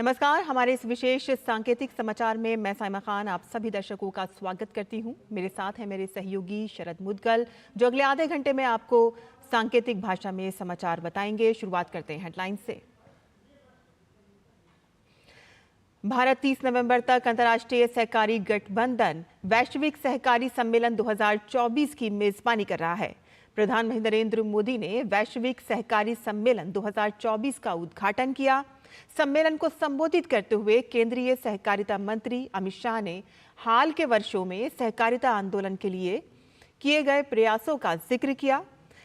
नमस्कार। हमारे इस विशेष सांकेतिक समाचार में मैं साइमा खान आप सभी दर्शकों का स्वागत करती हूं। मेरे साथ हैं मेरे सहयोगी शरद मुदगल, जो अगले आधे घंटे में आपको सांकेतिक भाषा में समाचार बताएंगे। शुरुआत करते हैं हेडलाइन से। भारत 30 नवंबर तक अंतर्राष्ट्रीय सहकारी गठबंधन वैश्विक सहकारी सम्मेलन 2024 की मेजबानी कर रहा है। प्रधानमंत्री नरेंद्र मोदी ने वैश्विक सहकारी सम्मेलन 2024 का उद्घाटन किया। सम्मेलन को संबोधित करते हुए केंद्रीय सहकारिता मंत्री अमित शाह ने हाल के वर्षों में सहकारिता आंदोलन के लिए किए गए प्रयासों का जिक्र किया।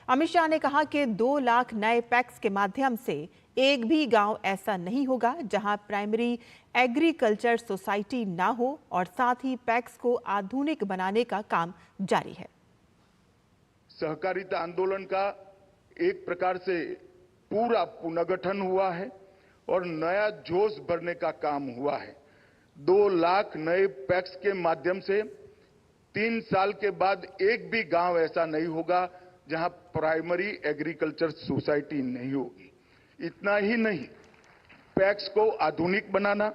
अमित शाह ने कहा कि 2 लाख नए पैक्स के माध्यम से एक भी गांव ऐसा नहीं होगा जहां प्राइमरी एग्रीकल्चर सोसाइटी ना हो, और साथ ही पैक्स को आधुनिक बनाने का काम जारी है। सहकारिता आंदोलन का एक प्रकार से पूरा पुनर्गठन हुआ है और नया जोश भरने का काम हुआ है। 2 लाख नए पैक्स के माध्यम से 3 साल के बाद एक भी गांव ऐसा नहीं होगा जहां प्राइमरी एग्रीकल्चर सोसाइटी नहीं होगी। इतना ही नहीं, पैक्स को आधुनिक बनाना,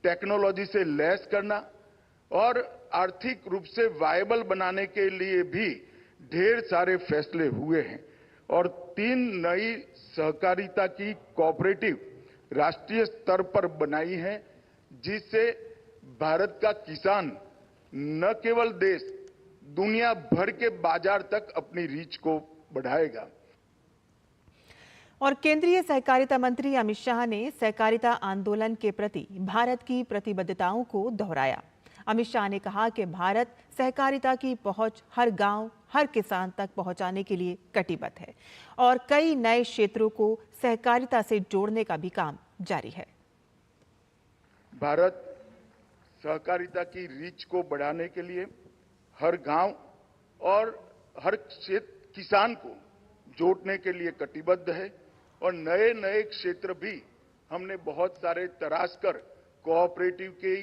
टेक्नोलॉजी से लैस करना और आर्थिक रूप से वायबल बनाने के लिए भी ढेर सारे फैसले हुए हैं। और 3 नई सहकारिता की कोऑपरेटिव राष्ट्रीय स्तर पर बनाई है, जिससे भारत का किसान न केवल देश, दुनिया भर के बाजार तक अपनी रीच को बढ़ाएगा। और केंद्रीय सहकारिता मंत्री अमित शाह ने सहकारिता आंदोलन के प्रति भारत की प्रतिबद्धताओं को दोहराया। अमित शाह ने कहा कि भारत सहकारिता की पहुंच हर गांव, हर किसान तक पहुंचाने के लिए कटिबद्ध है और कई नए क्षेत्रों को सहकारिता से जोड़ने का भी काम जारी है। भारत सहकारिता की रीच को बढ़ाने के लिए हर गांव और हर क्षेत्र किसान को जोड़ने के लिए कटिबद्ध है और नए नए क्षेत्र भी हमने बहुत सारे तराश कर कोऑपरेटिव के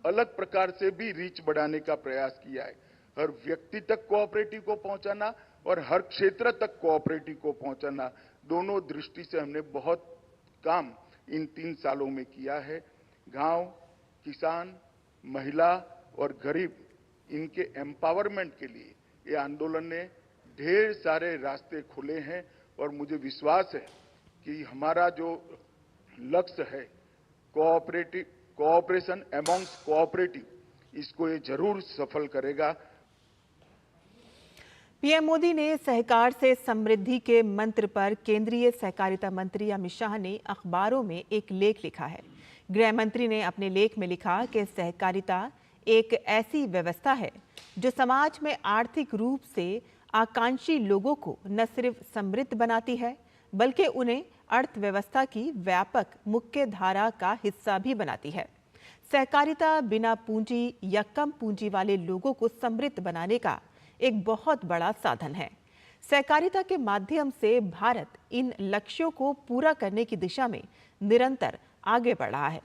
अलग प्रकार से भी रीच बढ़ाने का प्रयास किया है। हर व्यक्ति तक कोऑपरेटिव को पहुंचाना और हर क्षेत्र तक कोऑपरेटिव को पहुंचाना, दोनों दृष्टि से हमने बहुत काम इन 3 सालों में किया है। गांव, किसान, महिला और गरीब, इनके एम्पावरमेंट के लिए ये आंदोलन ने ढेर सारे रास्ते खोले हैं और मुझे विश्वास है कि हमारा जो लक्ष्य है कोऑपरेशन अमॉन्ग्स कोऑपरेटिव, इसको ये जरूर सफल करेगा। पीएम मोदी ने सहकार से समृद्धि के मंत्र पर केंद्रीय सहकारिता मंत्री अमित शाह ने अखबारों में एक लेख लिखा है। गृह मंत्री ने अपने लेख में लिखा कि सहकारिता एक ऐसी व्यवस्था है जो समाज में आर्थिक रूप से आकांक्षी लोगों को न सिर्फ समृद्ध बनाती है, बल्कि उन्हें अर्थव्यवस्था की व्यापक मुख्य धारा का हिस्सा भी बनाती है। सहकारिता बिना पूंजी या कम पूंजी वाले लोगों को समृद्ध बनाने का एक बहुत बड़ा साधन है। सहकारिता के माध्यम से भारत इन लक्ष्यों को पूरा करने की दिशा में निरंतर आगे बढ़ रहा है।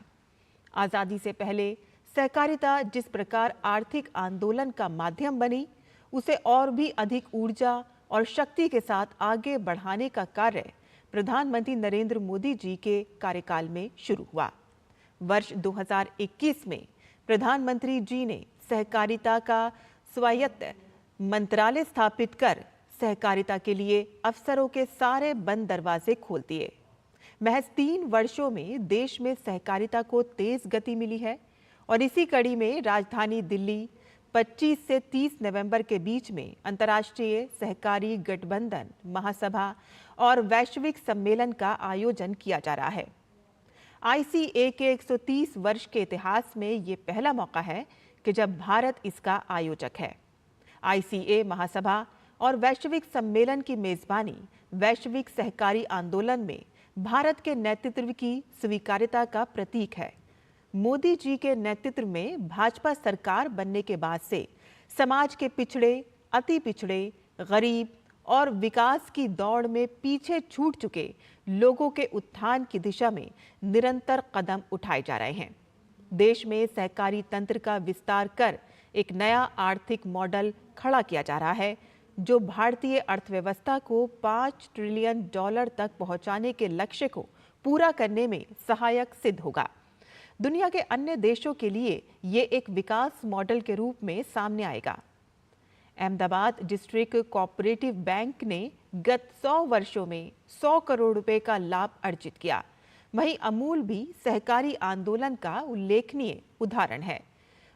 आजादी से पहले सहकारिता जिस प्रकार आर्थिक आंदोलन का माध्यम बनी, उसे और भी अधिक ऊर्जा और शक्ति के साथ आगे बढ़ाने का कार्य प्रधानमंत्री नरेंद्र मोदी जी के कार्यकाल में शुरू हुआ। वर्ष 2021 में प्रधानमंत्री जी ने सहकारिता का स्वायत्त मंत्रालय स्थापित कर सहकारिता के लिए अवसरों के सारे बंद दरवाजे खोल दिए। महज 3 वर्षों में देश में सहकारिता को तेज गति मिली है और इसी कड़ी में राजधानी दिल्ली 25 से 30 नवंबर के बीच में अंतर्राष्ट्रीय सहकारी गठबंधन महासभा और वैश्विक सम्मेलन का आयोजन किया जा रहा है। आईसीए के 130 वर्ष के इतिहास में ये पहला मौका है कि जब भारत इसका आयोजक है। आईसीए महासभा और वैश्विक सम्मेलन की मेजबानी वैश्विक सहकारी आंदोलन में भारत के नेतृत्व की स्वीकार्यता का प्रतीक है। मोदी जी के नेतृत्व में भाजपा सरकार बनने के बाद से समाज के पिछड़े, अति पिछड़े, गरीब और विकास की दौड़ में पीछे छूट चुके लोगों के उत्थान की दिशा में निरंतर कदम उठाए जा रहे हैं। देश में सहकारी तंत्र का विस्तार कर एक नया आर्थिक मॉडल खड़ा किया जा रहा है, जो भारतीय अर्थव्यवस्था को $5 ट्रिलियन तक पहुंचाने के लक्ष्य को पूरा करने में सहायक सिद्ध होगा। दुनिया के अन्य देशों के लिए ये एक विकास मॉडल के रूप में सामने आएगा। अहमदाबाद डिस्ट्रिक्ट कोऑपरेटिव बैंक ने गत 100 वर्षों में 100 करोड़ रुपए का लाभ अर्जित किया। वहीं अमूल भी सहकारी आंदोलन का उल्लेखनीय उदाहरण है।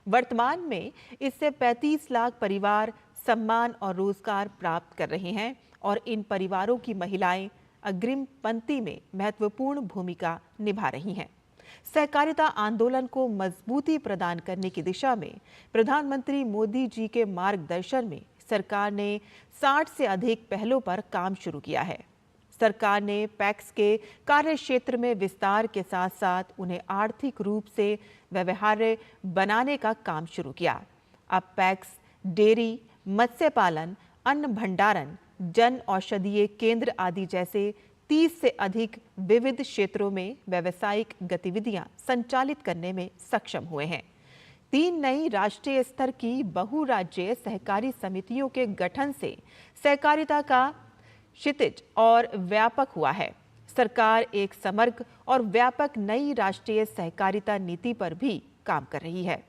वर्तमान में इससे 35 लाख परिवार सम्मान और रोजगार प्राप्त कर रहे हैं और इन परिवारों की महिलाएं अग्रिम पंक्ति में महत्वपूर्ण भूमिका निभा रही हैं। सहकारिता आंदोलन को मजबूती प्रदान करने की दिशा में प्रधानमंत्री मोदी जी के मार्गदर्शन में सरकार ने 60 से अधिक पहलों पर काम शुरू किया है। सरकार ने पैक्स के कार्यक्षेत्र में विस्तार के साथ साथ उन्हें आर्थिक रूप से व्यवहार्य बनाने का काम शुरू किया। अब पैक्स डेयरी, मत्स्य पालन, अन्न भंडारण, जन औषधीय केंद्र आदि जैसे 30 से अधिक विविध क्षेत्रों में व्यावसायिक गतिविधियां संचालित करने में सक्षम हुए हैं। 3 नई राष्ट्रीय स्तर की बहुराज्यीय सहकारी समितियों के गठन से सहकारिता का क्षितिज और व्यापक हुआ है। सरकार एक समग्र और व्यापक नई राष्ट्रीय सहकारिता नीति पर भी काम कर रही है।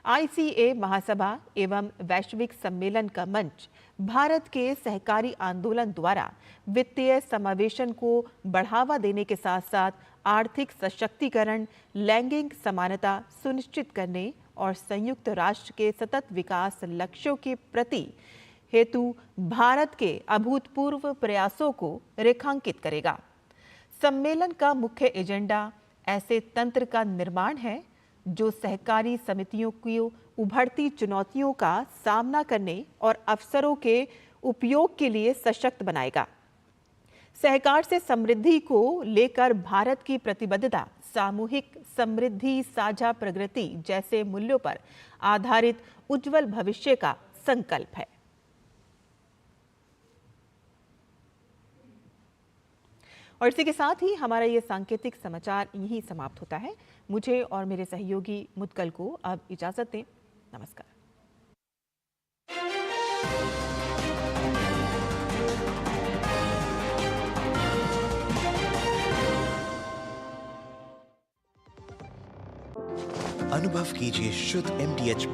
ICA महासभा एवं वैश्विक सम्मेलन का मंच भारत के सहकारी आंदोलन द्वारा वित्तीय समावेशन को बढ़ावा देने के साथ साथ आर्थिक सशक्तिकरण, लैंगिक समानता सुनिश्चित करने और संयुक्त राष्ट्र के सतत विकास लक्ष्यों के प्रति हेतु भारत के अभूतपूर्व प्रयासों को रेखांकित करेगा। सम्मेलन का मुख्य एजेंडा ऐसे तंत्र का निर्माण है जो सहकारी समितियों की उभरती चुनौतियों का सामना करने और अवसरों के उपयोग के लिए सशक्त बनाएगा। सहकार से समृद्धि को लेकर भारत की प्रतिबद्धता सामूहिक समृद्धि, साझा प्रगति जैसे मूल्यों पर आधारित उज्जवल भविष्य का संकल्प है। और इसी के साथ ही हमारा ये सांकेतिक समाचार यहीं समाप्त होता है। मुझे और मेरे सहयोगी मुद्गल को अब इजाजत दें। नमस्कार। अनुभव कीजिए शुद्ध MDH